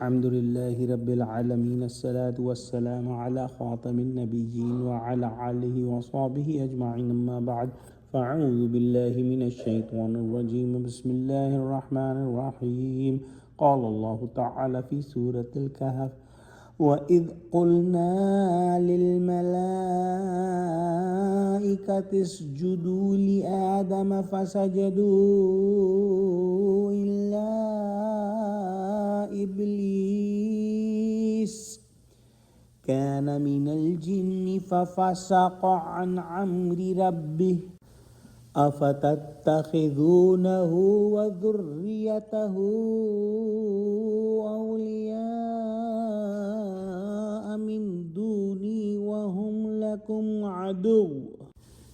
Alhamdulillahi Rabbil Alameen. As-salatu was-salamu ala khatamin nabiyyin wa ala alihi wa sahbihi ajma'in. Amma ba'd. Fa'udhu billahi minash shaitanir rajim. Bismillahir rahmanir rahim. Qala Allahu ta'ala fi Surah Al-Kahaf. وَإِذْ قُلْنَا لِلْمَلَائِكَةِ اسْجُدُوا لِآدَمَ فَسَجَدُوا إِلَّا إِبْلِيسَ كَانَ مِنَ الْجِنِّ فَفَسَقَ عَنْ أَمْرِ رَبِّهِ أَفَتَتَّخِذُونَهُ وَذُرِّيَّتَهُ أَوْلِيَاءَ مِن دُونِي وَهُمْ لَكُمْ عَدُوٌّ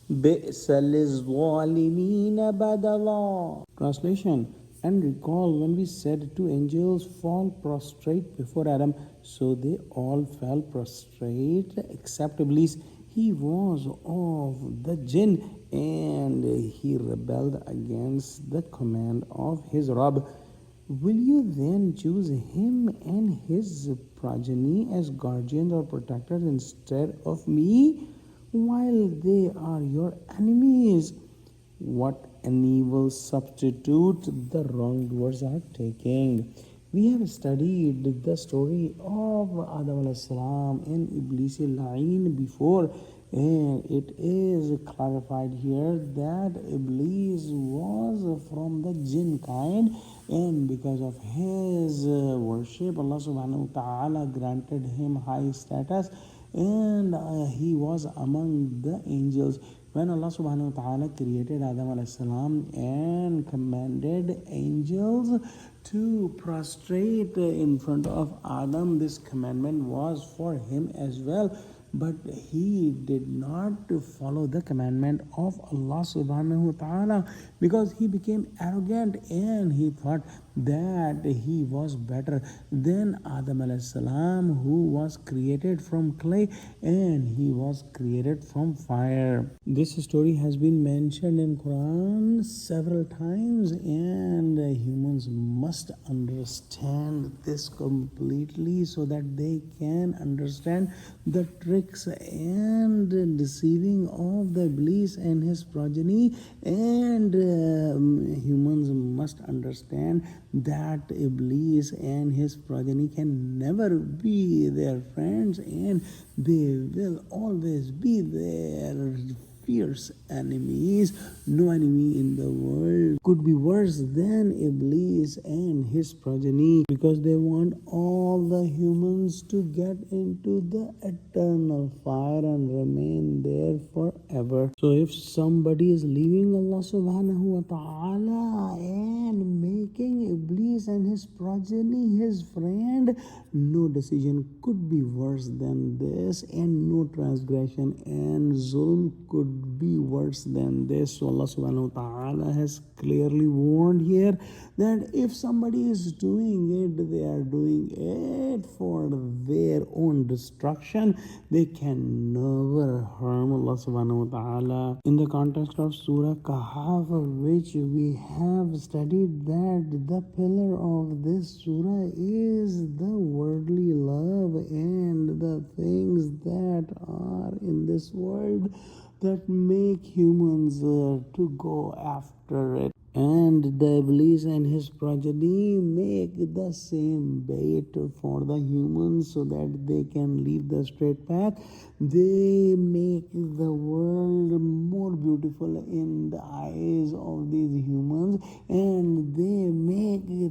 بِئْسَ لِلظَّالِمِينَ بَدَلًا. Translation: And recall when we said to angels, fall prostrate before Adam. So they all fell prostrate except Iblis. He was of the jinn and he rebelled against the command of his Rabb. Will you then choose him and his progeny as guardians or protectors instead of me, while they are your enemies? What an evil substitute the wrongdoers are taking. We have studied the story of Adam alayhi salam and Iblis al-La'in before, and it is clarified here that Iblis was from the jinn kind, and because of his worship, Allah subhanahu wa ta'ala granted him high status, and he was among the angels. When Allah subhanahu wa ta'ala created Adam alayhi salam and commanded angels to prostrate in front of Adam, this commandment was for him as well. But he did not follow the commandment of Allah subhanahu wa ta'ala because he became arrogant and he thought that he was better than Adam alayhi salam, who was created from clay and he was created from fire. This story has been mentioned in Quran several times, and humans must understand this completely so that they can understand the tricks and deceiving of the Iblis and his progeny, and humans must understand that Iblis and his progeny can never be their friends, and they will always be their fierce enemies. No enemy in the world could be worse than Iblis and his progeny, because they want all the humans to get into the eternal fire and remain there forever. So if somebody is leaving Allah subhanahu wa ta'ala and making Iblis and his progeny his friend, no decision could be worse than this, and no transgression and zulm could be worse than this. So Allah subhanahu wa ta'ala has clearly warned here that if somebody is doing it, they are doing it for their own destruction. They can never harm Allah subhanahu wa ta'ala. In the context of Surah Al-Kahaf, which we have studied, that the pillar of this surah is the worldly love and the things that are in this world that make humans to go after it. And the Iblis and his progeny make the same bait for the humans so that they can leave the straight path. They make the world more beautiful in the eyes of these humans, and they make the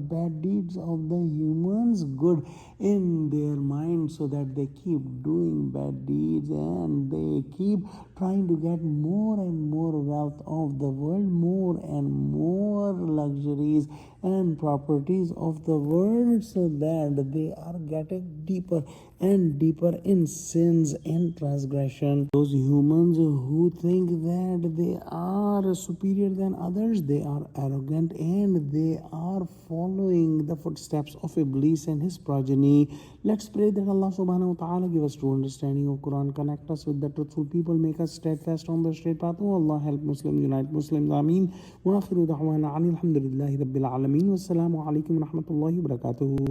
bad deeds of the humans good in their mind so that they keep doing bad deeds, and they keep trying to get more and more wealth of the world, more and more luxuries and properties of the world, so that they are getting deeper and deeper in sins and transgression. Those humans who think that they are superior than others, they are arrogant and they are following the footsteps of Iblis and his progeny. Let's pray that Allah subhanahu wa ta'ala give us true understanding of Quran, connect us with the truthful people, make us steadfast on the straight path. Oh Allah, help Muslims, unite Muslims. Ameen. Wa akhiru da'wana alhamdulillahi rabbil alameen. Wassalamu alaikum wa rahmatullahi wa barakatuhu.